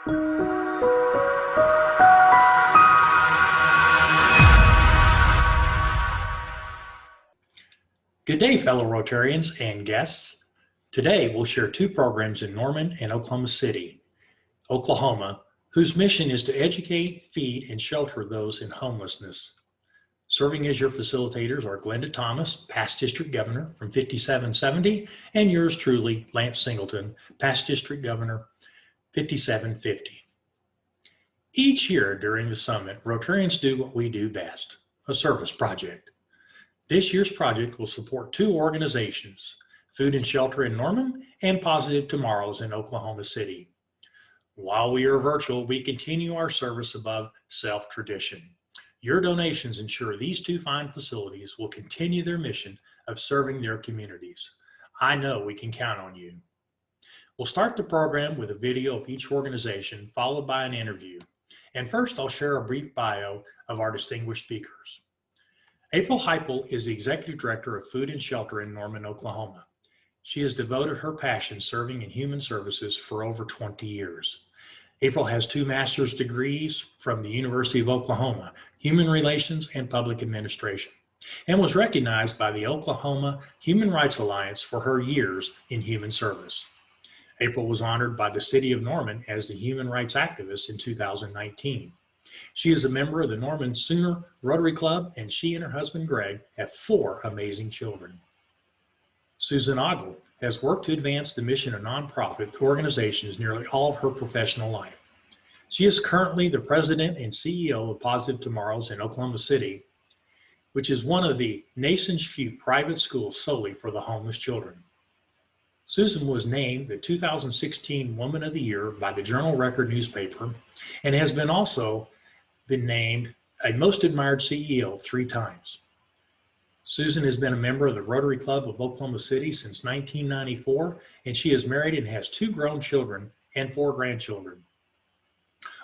Good day, fellow Rotarians and guests. Today, we'll share two programs in Norman and Oklahoma City, Oklahoma, whose mission is to educate, feed, and shelter those in homelessness. Serving as your facilitators are Glenda Thomas, past district governor from 5770, and yours truly, Lance Singleton, past district governor, 5750. Each year during the summit, Rotarians do what we do best, a service project. This year's project will support two organizations, Food and Shelter in Norman and Positive Tomorrows in Oklahoma City. While we are virtual, we continue our service above self-tradition. Your donations ensure these two fine facilities will continue their mission of serving their communities. I know we can count on you. We'll start the program with a video of each organization, followed by an interview. And first, I'll share a brief bio of our distinguished speakers. April Heipel is the Executive Director of Food and Shelter in Norman, Oklahoma. She has devoted her passion serving in human services for over 20 years. April has 2 master's degrees from the University of Oklahoma, Human Relations and Public Administration, and was recognized by the Oklahoma Human Rights Alliance for her years in human service. April was honored by the City of Norman as the Human Rights Activist in 2019. She is a member of the Norman Sooner Rotary Club, and she and her husband Greg have 4 amazing children. Susan Ogle has worked to advance the mission of nonprofit organizations nearly all of her professional life. She is currently the president and CEO of Positive Tomorrows in Oklahoma City, which is one of the nation's few private schools solely for the homeless children. Susan was named the 2016 Woman of the Year by the Journal-Record newspaper and has been named a Most Admired CEO 3 times. Susan has been a member of the Rotary Club of Oklahoma City since 1994, and she is married and has 2 grown children and 4 grandchildren.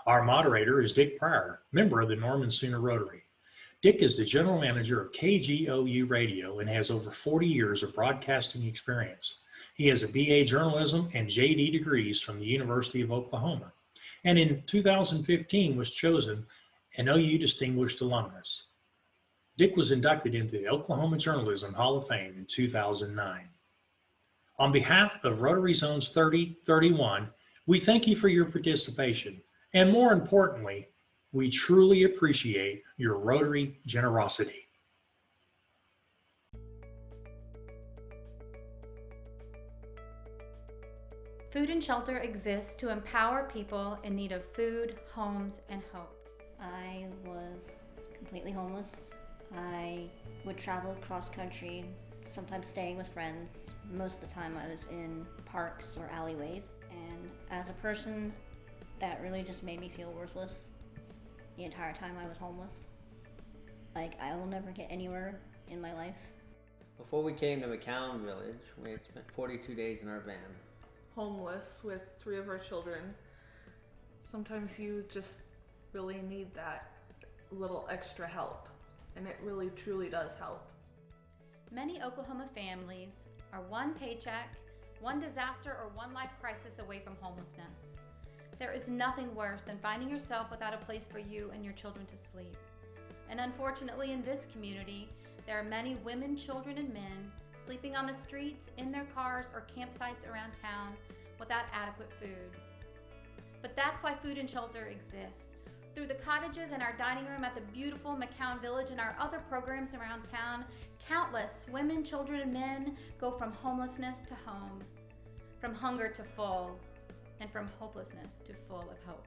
Our moderator is Dick Pryor, member of the Norman Sooner Rotary. Dick is the general manager of KGOU Radio and has over 40 years of broadcasting experience. He has a BA journalism and JD degrees from the University of Oklahoma, and in 2015 was chosen an OU Distinguished Alumnus. Dick was inducted into the Oklahoma Journalism Hall of Fame in 2009. On behalf of Rotary Zones 3031, we thank you for your participation, and more importantly, we truly appreciate your Rotary generosity. Food and Shelter exists to empower people in need of food, homes, and hope. I was completely homeless. I would travel cross country, sometimes staying with friends. Most of the time I was in parks or alleyways. And as a person, that really just made me feel worthless the entire time I was homeless. Like, I will never get anywhere in my life. Before we came to McCown Village, we had spent 42 days in our van. Homeless with 3 of our children. Sometimes you just really need that little extra help, and it really truly does help. Many Oklahoma families are one paycheck, one disaster, or one life crisis away from homelessness. There is nothing worse than finding yourself without a place for you and your children to sleep. And unfortunately, in this community, there are many women, children, and men sleeping on the streets, in their cars, or campsites around town without adequate food. But that's why Food and Shelter exists. Through the cottages and our dining room at the beautiful McCown Village and our other programs around town, countless women, children, and men go from homelessness to home, from hunger to full, and from hopelessness to full of hope.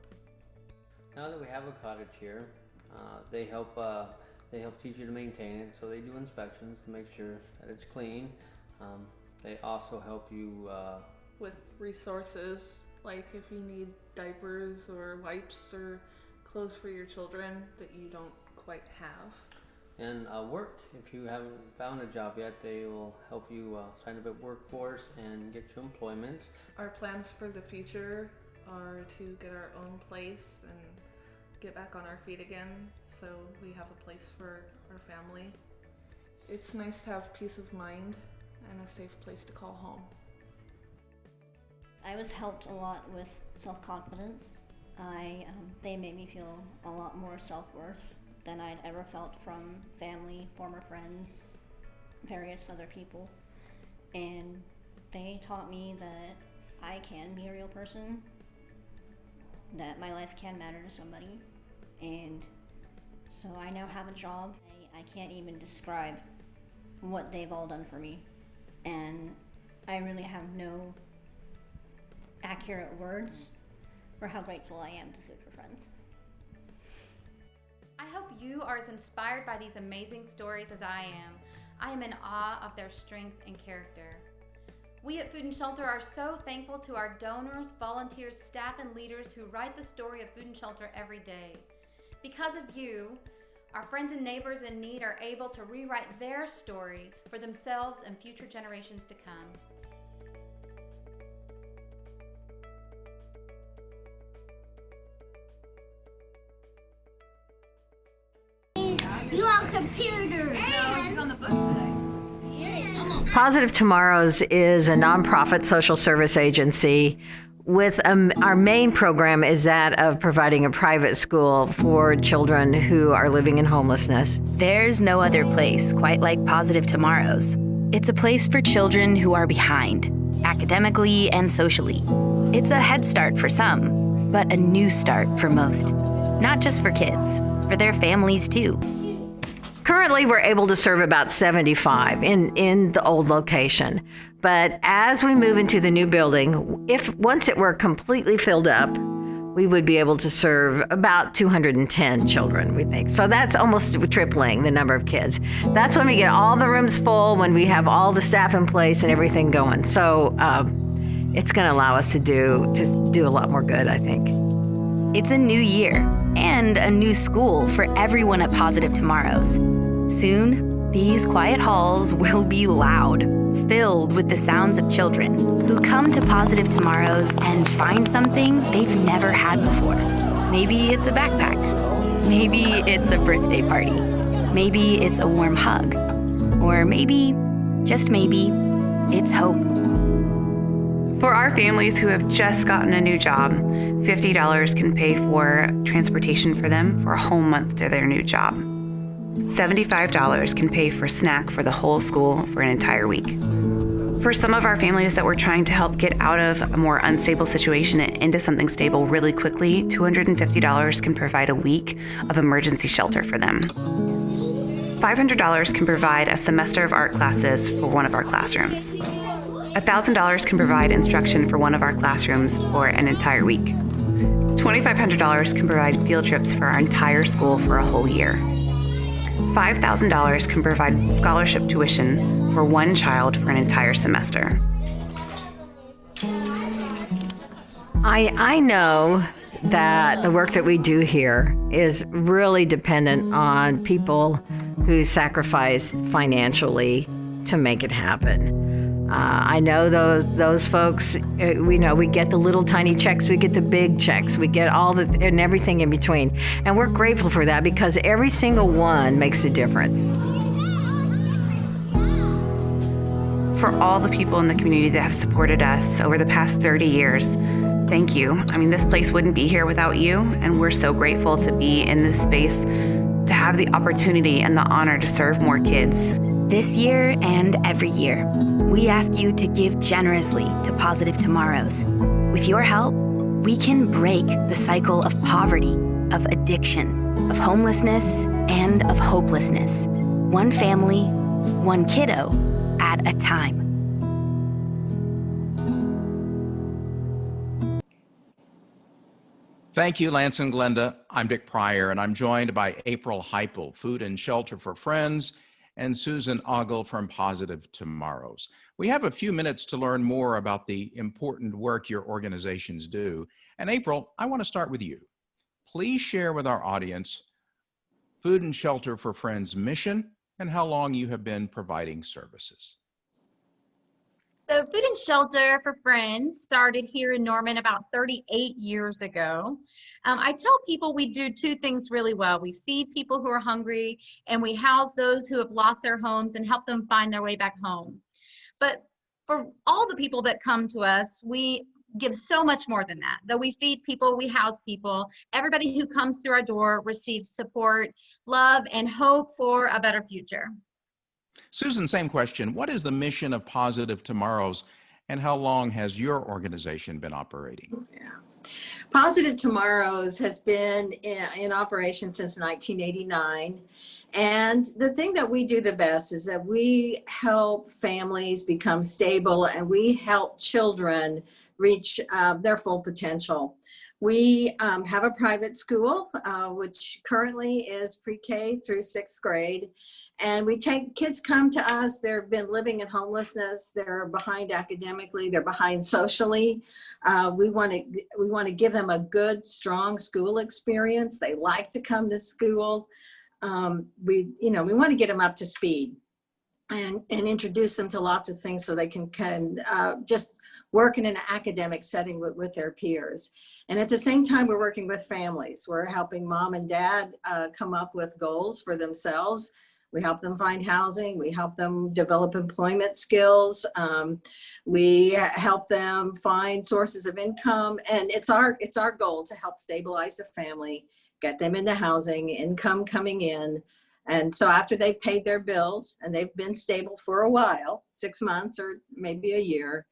Now that we have a cottage here, they help teach you to maintain it, so they do inspections to make sure that it's clean. They also help you with resources, like if you need diapers or wipes or clothes for your children that you don't quite have. And work. If you haven't found a job yet, they will help you sign up at workforce and get you employment. Our plans for the future are to get our own place and get back on our feet again, so we have a place for our family. It's nice to have peace of mind and a safe place to call home. I was helped a lot with self-confidence. They made me feel a lot more self-worth than I'd ever felt from family, former friends, various other people. And they taught me that I can be a real person, that my life can matter to somebody. And so I now have a job. I can't even describe what they've all done for me. And I really have no accurate words for how grateful I am to Food for Friends. I hope you are as inspired by these amazing stories as I am. I am in awe of their strength and character. We at Food and Shelter are so thankful to our donors, volunteers, staff, and leaders who write the story of Food and Shelter every day. Because of you, our friends and neighbors in need are able to rewrite their story for themselves and future generations to come. You on computer. No, she's on the book today. Positive Tomorrows is a nonprofit social service agency with our main program is that of providing a private school for children who are living in homelessness. There's no other place quite like Positive Tomorrows. It's a place for children who are behind, academically and socially. It's a head start for some, but a new start for most. Not just for kids, for their families too. Currently, we're able to serve about 75 in the old location. But as we move into the new building, if once it were completely filled up, we would be able to serve about 210 children, we think. So that's almost tripling the number of kids. That's when we get all the rooms full, when we have all the staff in place and everything going. So it's going to allow us to do a lot more good, I think. It's a new year and a new school for everyone at Positive Tomorrows. Soon, these quiet halls will be loud, filled with the sounds of children who come to Positive Tomorrows and find something they've never had before. Maybe it's a backpack. Maybe it's a birthday party. Maybe it's a warm hug. Or maybe, just maybe, it's hope. For our families who have just gotten a new job, $50 can pay for transportation for them for a whole month to their new job. $75 can pay for snack for the whole school for an entire week. For some of our families that we're trying to help get out of a more unstable situation and into something stable really quickly, $250 can provide a week of emergency shelter for them. $500 can provide a semester of art classes for one of our classrooms. $1,000 can provide instruction for one of our classrooms for an entire week. $2,500 can provide field trips for our entire school for a whole year. $5,000 can provide scholarship tuition for one child for an entire semester. I know that the work that we do here is really dependent on people who sacrifice financially to make it happen. I know those folks, we get the little tiny checks, we get the big checks, we get all and everything in between. And we're grateful for that because every single one makes a difference. For all the people in the community that have supported us over the past 30 years, thank you. I mean, this place wouldn't be here without you, and we're so grateful to be in this space, to have the opportunity and the honor to serve more kids. This year and every year, we ask you to give generously to Positive Tomorrows. With your help, we can break the cycle of poverty, of addiction, of homelessness, and of hopelessness. One family, one kiddo at a time. Thank you, Lance and Glenda. I'm Dick Pryor, and I'm joined by April Heipel, Food and Shelter for Friends, and Susan Ogle from Positive Tomorrows. We have a few minutes to learn more about the important work your organizations do. And April, I want to start with you. Please share with our audience Food and Shelter for Friends' mission and how long you have been providing services. So Food and Shelter for Friends started here in Norman about 38 years ago. I tell people we do two things really well. We feed people who are hungry and we house those who have lost their homes and help them find their way back home. But for all the people that come to us, we give so much more than that. Though we feed people, we house people, everybody who comes through our door receives support, love, and hope for a better future. Susan, same question. What is the mission of Positive Tomorrows, and how long has your organization been operating? Yeah. Positive Tomorrows has been in operation since 1989. And the thing that we do the best is that we help families become stable, and we help children reach their full potential. We have a private school, which currently is pre-K through 6th grade. And we take kids come to us, they've been living in homelessness, they're behind academically, they're behind socially. We want to give them a good, strong school experience. They like to come to school. We want to get them up to speed and introduce them to lots of things so they can just work in an academic setting with their peers. And at the same time, we're working with families. We're helping mom and dad come up with goals for themselves. We help them find housing. We help them develop employment skills. We help them find sources of income. And it's our goal to help stabilize a family, get them into housing, income coming in. And so after they've paid their bills and they've been stable for a while, 6 months or maybe a year,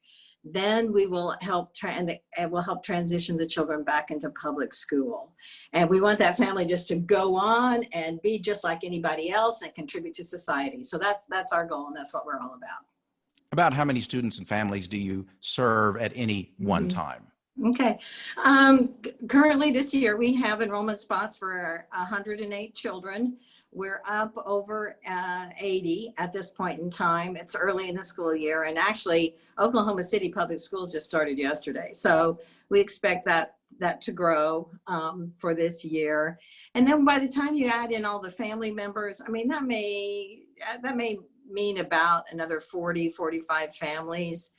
then we will help transition the children back into public school. And we want that family just to go on and be just like anybody else and contribute to society. So that's our goal, and that's what we're all about. About how many students and families do you serve at any one time? Okay. Currently this year, we have enrollment spots for 108 children. We're up over 80 at this point in time. It's early in the school year, and actually Oklahoma City Public Schools just started yesterday. So we expect that to grow for this year. And then by the time you add in all the family members, I mean, that may mean about another 40, 45 families.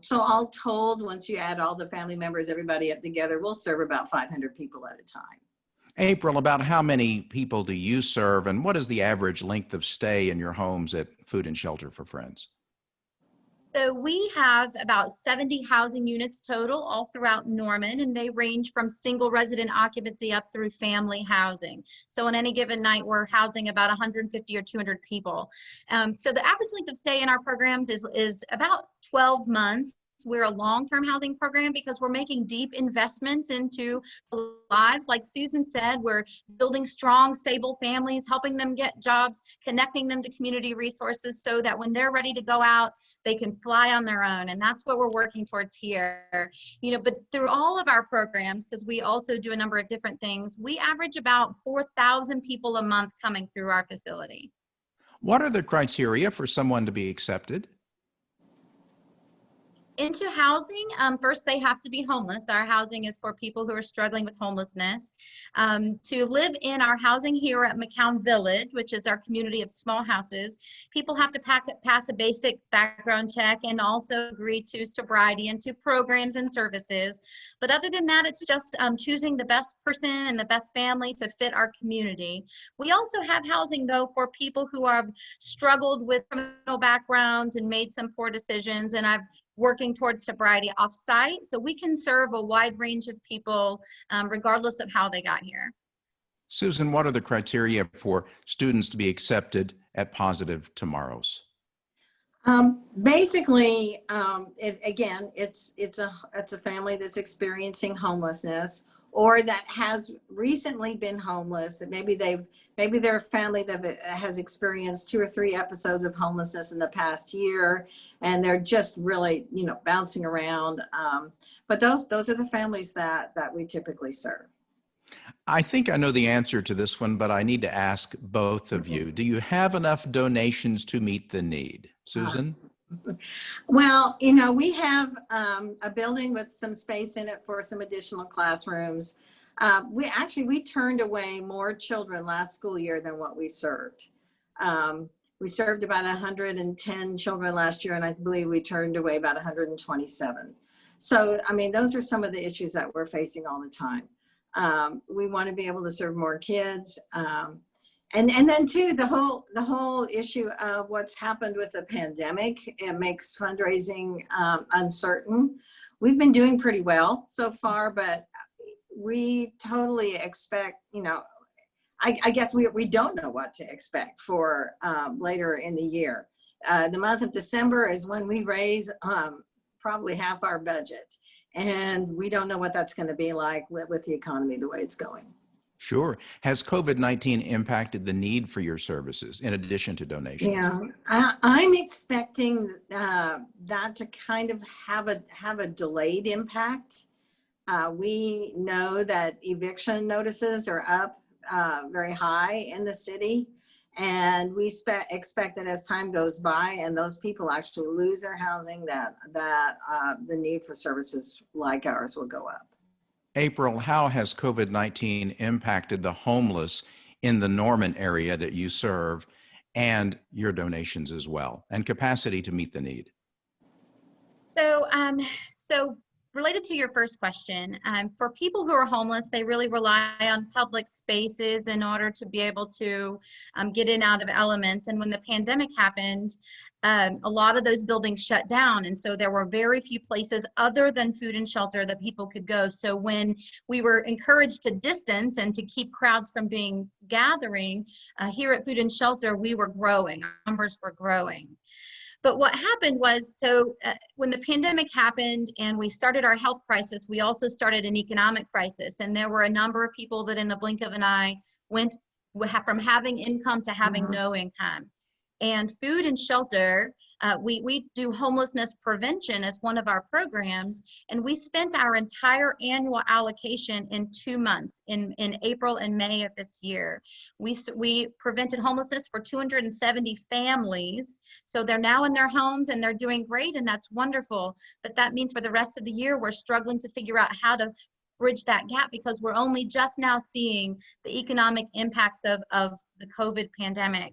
So all told, once you add all the family members, everybody up together, we'll serve about 500 people at a time. April, about how many people do you serve, and what is the average length of stay in your homes at Food and Shelter for Friends? So we have about 70 housing units total all throughout Norman, and they range from single resident occupancy up through family housing. So on any given night, we're housing about 150 or 200 people. So the average length of stay in our programs is about 12 months. We're a long-term housing program because we're making deep investments into lives. Like Susan said, we're building strong, stable families, helping them get jobs, connecting them to community resources so that when they're ready to go out, they can fly on their own. And that's what we're working towards here. But through all of our programs, because we also do a number of different things, we average about 4,000 people a month coming through our facility. What are the criteria for someone to be accepted into housing? First, they have to be homeless. Our housing is for people who are struggling with homelessness. To live in our housing here at McCown Village, which is our community of small houses, people have to pass a basic background check and also agree to sobriety and to programs and services. But other than that, it's just choosing the best person and the best family to fit our community. We also have housing, though, for people who have struggled with criminal backgrounds and made some poor decisions, and I've working towards sobriety off-site, so we can serve a wide range of people regardless of how they got here. Susan, what are the criteria for students to be accepted at Positive Tomorrows? Basically, it's a family that's experiencing homelessness, or that has recently been homeless. That maybe they're a family that has experienced 2 or 3 episodes of homelessness in the past year, and they're just really, bouncing around. But those are the families that we typically serve. I think I know the answer to this one, but I need to ask both of you. Do you have enough donations to meet the need? Susan? Well, we have a building with some space in it for some additional classrooms. We turned away more children last school year than what we served. We served about 110 children last year, and I believe we turned away about 127. So, those are some of the issues that we're facing all the time. We want to be able to serve more kids. And then too, the whole issue of what's happened with the pandemic, it makes fundraising uncertain. we've been doing pretty well so far, but we totally expect, I guess we don't know what to expect for later in the year. The month of December is when we raise probably half our budget, and we don't know what that's going to be like with the economy the way it's going. Sure. Has COVID-19 impacted the need for your services in addition to donations? Yeah, I'm expecting that to kind of have a delayed impact. We know that eviction notices are up very high in the city, and we expect that as time goes by and those people actually lose their housing, that the need for services like ours will go up. April, how has COVID-19 impacted the homeless in the Norman area that you serve and your donations as well, and capacity to meet the need? So related to your first question, for people who are homeless, they really rely on public spaces in order to be able to get in and out of elements. And when the pandemic happened, a lot of those buildings shut down. And so there were very few places other than food and shelter that people could go. So when we were encouraged to distance and to keep crowds from gathering here at Food and Shelter, we were growing, our numbers were growing. But what happened was, when the pandemic happened and we started our health crisis, we also started an economic crisis. And there were a number of people that in the blink of an eye went from having income to having no income. And Food and Shelter, we do homelessness prevention as one of our programs, and we spent our entire annual allocation in 2 months, in April and May of this year. We prevented homelessness for 270 families, so they're now in their homes and they're doing great, and that's wonderful. But that means for the rest of the year, we're struggling to figure out how to bridge that gap, because we're only just now seeing the economic impacts of the COVID pandemic.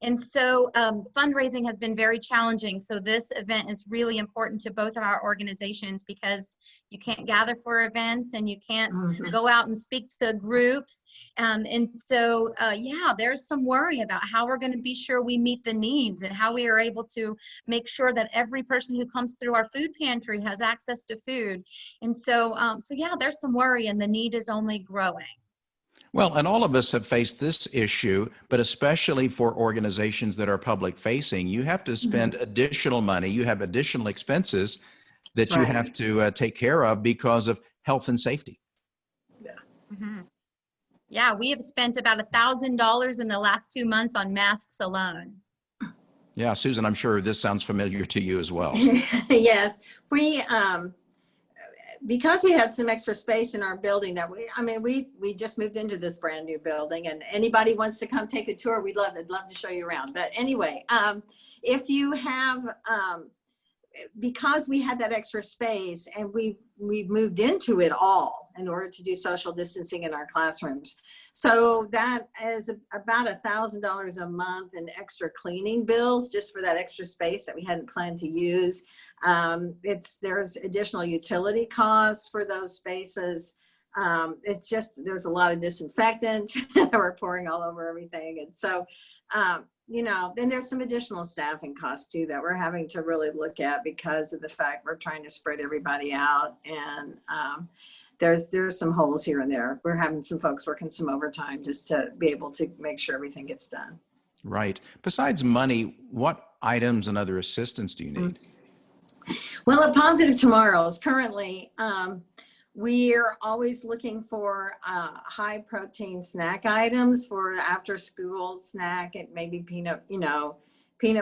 And so fundraising has been very challenging. So this event is really important to both of our organizations, because you can't gather for events and you can't go out and speak to groups. And so, yeah, there's some worry about how we're going to be sure we meet the needs and how we are able to make sure that every person who comes through our food pantry has access to food. And so, yeah, there's some worry, and the need is only growing. Well, and all of us have faced this issue, but especially for organizations that are public facing, you have to spend additional money. You have additional expenses that you have to take care of because of health and safety. Yeah, we have spent about $1,000 in the last 2 months on masks alone. Yeah, Susan, I'm sure this sounds familiar to you as well. Yes, because we had some extra space in our building that we just moved into this brand new building, and anybody wants to come take a tour, we'd love to show you around. But anyway, if you have, because we had that extra space and we've moved into it all in order to do social distancing in our classrooms. So that is about $1,000 a month in extra cleaning bills just for that extra space that we hadn't planned to use. There's additional utility costs for those spaces. It's just, there's a lot of disinfectant that we're pouring all over everything. And so, then there's some additional staffing costs too that we're having to really look at because of the fact we're trying to spread everybody out. And there's some holes here and there. We're having some folks working some overtime just to be able to make sure everything gets done. Right. Besides money, what items and other assistance do you need? Well, at Positive Tomorrows, currently, we're always looking for high protein snack items for after school snack. It may be peanut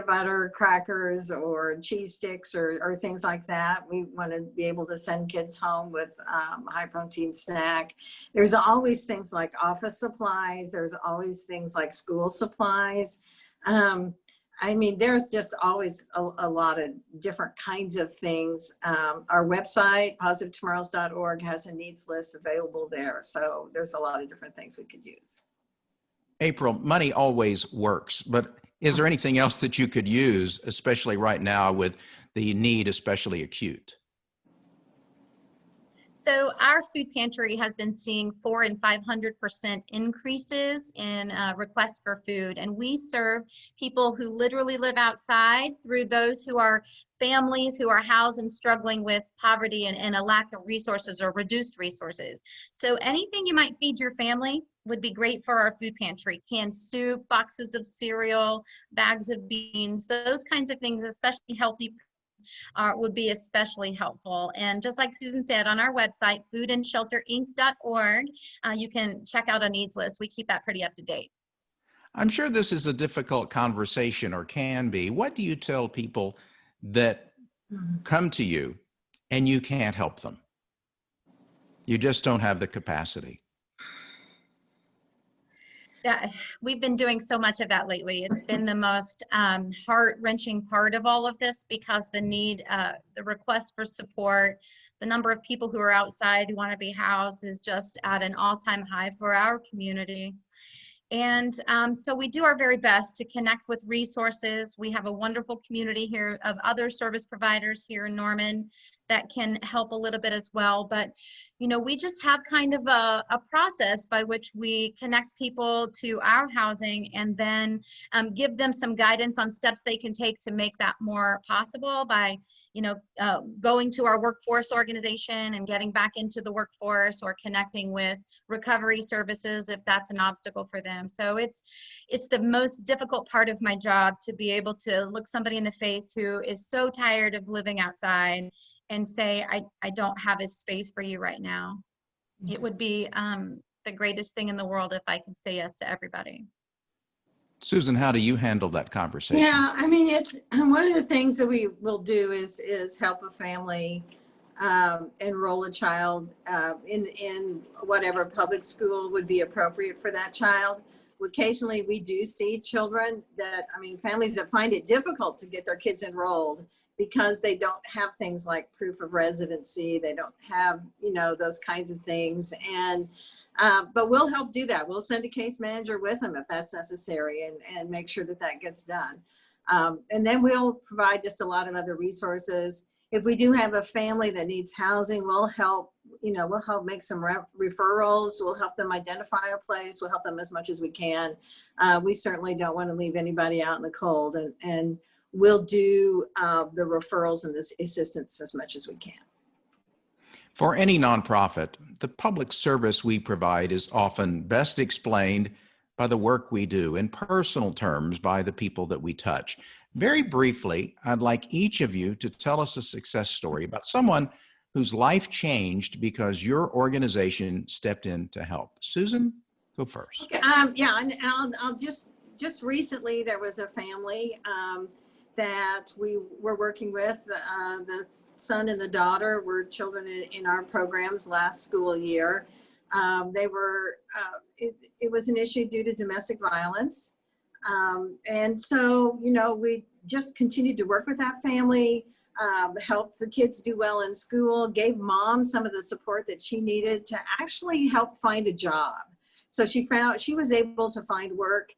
butter crackers or cheese sticks or things like that. We want to be able to send kids home with high protein snack. There's always things like office supplies. There's always things like school supplies. There's just always a lot of different kinds of things. Our website, positivetomorrows.org, has a needs list available there. So there's a lot of different things we could use. April, money always works, but is there anything else that you could use, especially right now with the need especially acute? So our food pantry has been seeing 400% and 500% increases in requests for food. And we serve people who literally live outside through those who are families who are housed and struggling with poverty and a lack of resources or reduced resources. So anything you might feed your family would be great for our food pantry. Canned soup, boxes of cereal, bags of beans, those kinds of things, especially healthy, would be especially helpful. And just like Susan said, on our website, foodandshelterinc.org, you can check out a needs list. We keep that pretty up to date. I'm sure this is a difficult conversation, or can be. What do you tell people that come to you and you can't help them? You just don't have the capacity. Yeah, we've been doing so much of that lately. It's been the most heart-wrenching part of all of this, because the need, the request for support, the number of people who are outside who want to be housed is just at an all-time high for our community. And so we do our very best to connect with resources. We have a wonderful community here of other service providers here in Norman that can help a little bit as well. But, you know, we just have kind of a process by which we connect people to our housing, and then give them some guidance on steps they can take to make that more possible by, you know, going to our workforce organization and getting back into the workforce, or connecting with recovery services if that's an obstacle for them. So it's the most difficult part of my job, to be able to look somebody in the face who is so tired of living outside and say, I don't have a space for you right now. It would be the greatest thing in the world if I could say yes to everybody. Susan, how do you handle that conversation? Yeah, I mean, it's one of the things that we will do is help a family enroll a child in whatever public school would be appropriate for that child. Occasionally, we do see children that, I mean, families that find it difficult to get their kids enrolled because they don't have things like proof of residency. They don't have, you know, those kinds of things. And but we'll help do that. We'll send a case manager with them if that's necessary, and make sure that that gets done. And then we'll provide just a lot of other resources. If we do have a family that needs housing, we'll help, you know, we'll help make some referrals. We'll help them identify a place. We'll help them as much as we can. We certainly don't want to leave anybody out in the cold, and we'll do the referrals and this assistance as much as we can. For any nonprofit, the public service we provide is often best explained by the work we do, in personal terms by the people that we touch. Very briefly, I'd like each of you to tell us a success story about someone whose life changed because your organization stepped in to help. Susan, go first. Okay, yeah, and I'll just recently there was a family that we were working with. The son and the daughter were children in our programs last school year. They were, it was an issue due to domestic violence. And so, you know, we just continued to work with that family, helped the kids do well in school, gave mom some of the support that she needed to actually help find a job. So she was able to find work.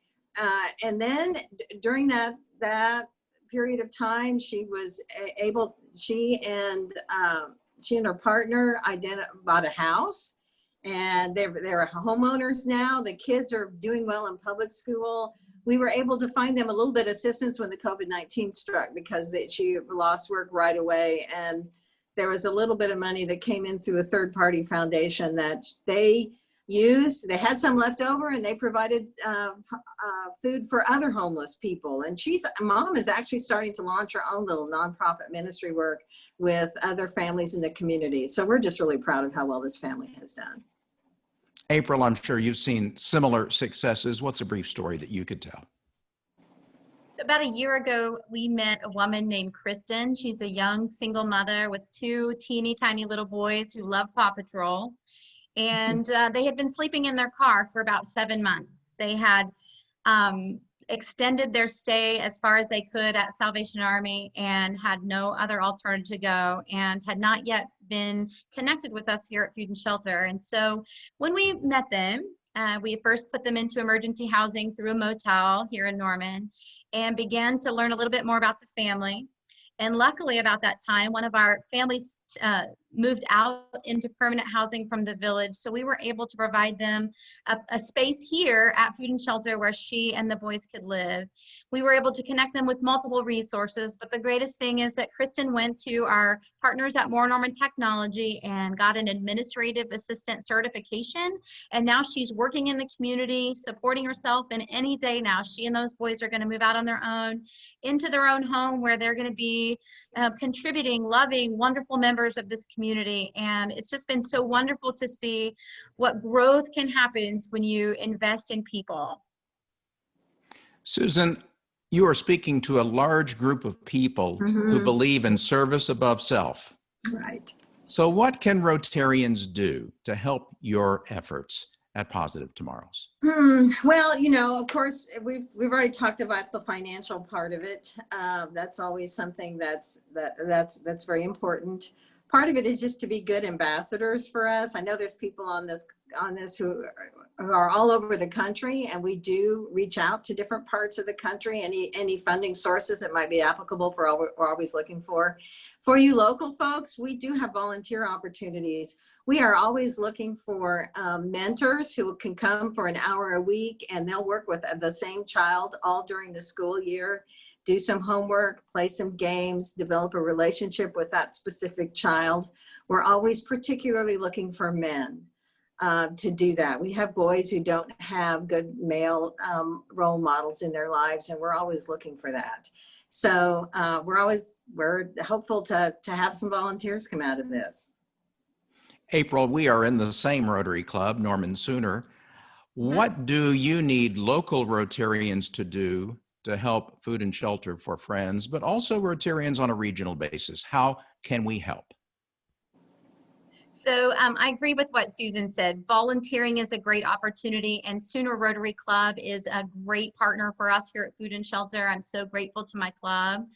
And then during that period of time, she was able, she and her partner bought a house, and they're homeowners now. The kids are doing well in public school. We were able to find them a little bit of assistance when the COVID-19 struck, because she lost work right away. And there was a little bit of money that came in through a third-party foundation that they used. They had some left over, and they provided food for other homeless people. And mom is actually starting to launch her own little nonprofit ministry work with other families in the community. So we're just really proud of how well this family has done. April, I'm sure you've seen similar successes. What's a brief story that you could tell? So about a year ago, we met a woman named Kristen. She's a young single mother with 2 teeny tiny little boys who love Paw Patrol. And they had been sleeping in their car for about 7 months. They had extended their stay as far as they could at Salvation Army and had no other alternative to go, and had not yet been connected with us here at Food and Shelter. And so when we met them, we first put them into emergency housing through a motel here in Norman, and began to learn a little bit more about the family. And luckily, about that time, one of our family moved out into permanent housing from the village. So we were able to provide them a space here at Food and Shelter where she and the boys could live. We were able to connect them with multiple resources, but the greatest thing is that Kristen went to our partners at More Norman Technology and got an administrative assistant certification. And now she's working in the community, supporting herself, and any day now, she and those boys are going to move out on their own into their own home where they're going to be contributing, loving, wonderful members of this community. And it's just been so wonderful to see what growth can happen when you invest in people. Susan, you are speaking to a large group of people who believe in service above self. Right. So what can Rotarians do to help your efforts at Positive Tomorrows? Well, of course, we've already talked about the financial part of it. That's always something that's very important. Part of it is just to be good ambassadors for us. I know there's people on this who are all over the country, and we do reach out to different parts of the country. Any funding sources that might be applicable we're always looking for. For you local folks, we do have volunteer opportunities. We are always looking for mentors who can come for an hour a week, and they'll work with the same child all during the school year, do some homework, play some games, develop a relationship with that specific child. We're always particularly looking for men to do that. We have boys who don't have good male role models in their lives, and we're always looking for that. So we're hopeful to have some volunteers come out of this. April, we are in the same Rotary Club, Norman Sooner. What do you need local Rotarians to do to help Food and Shelter for Friends, but also Rotarians on a regional basis? How can we help? So I agree with what Susan said. Volunteering is a great opportunity, and Sooner Rotary Club is a great partner for us here at Food and Shelter. I'm so grateful to my club.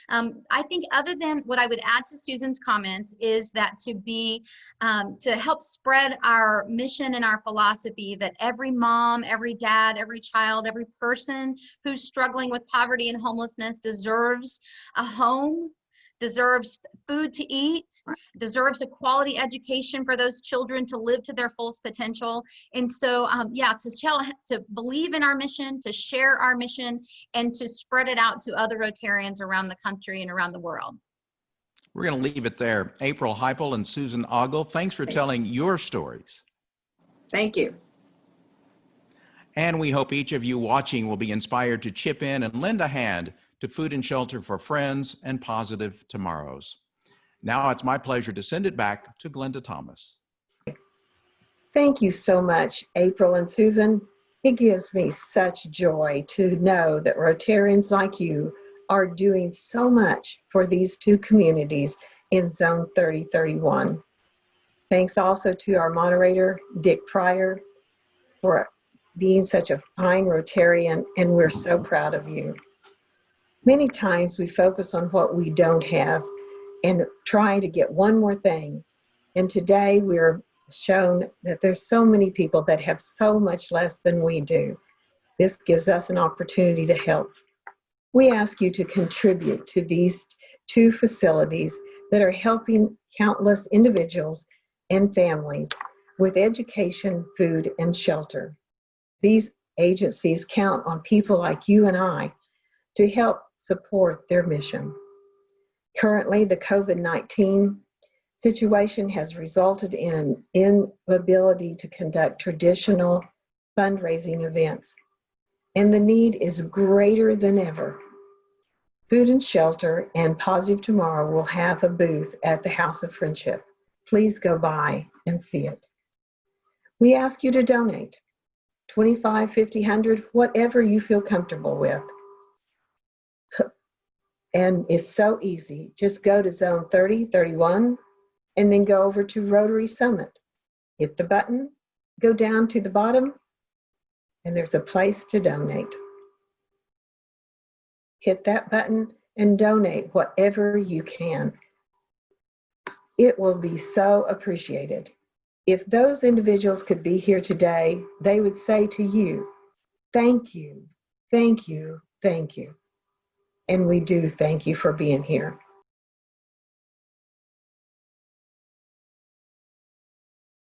I think other than what I would add to Susan's comments is that to help spread our mission and our philosophy that every mom, every dad, every child, every person who's struggling with poverty and homelessness deserves a home, deserves food to eat, deserves a quality education for those children to live to their fullest potential. And so, to believe in our mission, to share our mission, and to spread it out to other Rotarians around the country and around the world. We're going to leave it there. April Heipel and Susan Ogle, thanks for telling your stories. Thank you. And we hope each of you watching will be inspired to chip in and lend a hand to Food and Shelter for Friends and Positive Tomorrows. Now it's my pleasure to send it back to Glenda Thomas. Thank you so much, April and Susan. It gives me such joy to know that Rotarians like you are doing so much for these two communities in Zone 3031. Thanks also to our moderator, Dick Pryor, for being such a fine Rotarian, and we're so proud of you. Many times we focus on what we don't have and try to get one more thing. And today we're shown that there's so many people that have so much less than we do. This gives us an opportunity to help. We ask you to contribute to these two facilities that are helping countless individuals and families with education, food, and shelter. These agencies count on people like you and I to help support their mission. Currently, the COVID-19 situation has resulted in an inability to conduct traditional fundraising events, and the need is greater than ever. Food and Shelter and Positive Tomorrow will have a booth at the House of Friendship. Please go by and see it. We ask you to donate, $25, $50, $100, whatever you feel comfortable with. And it's so easy. Just go to Zone 3031 and then go over to Rotary Summit. Hit the button, go down to the bottom, and there's a place to donate. Hit that button and donate whatever you can. It will be so appreciated. If those individuals could be here today, they would say to you, thank you, thank you, thank you. And we do thank you for being here.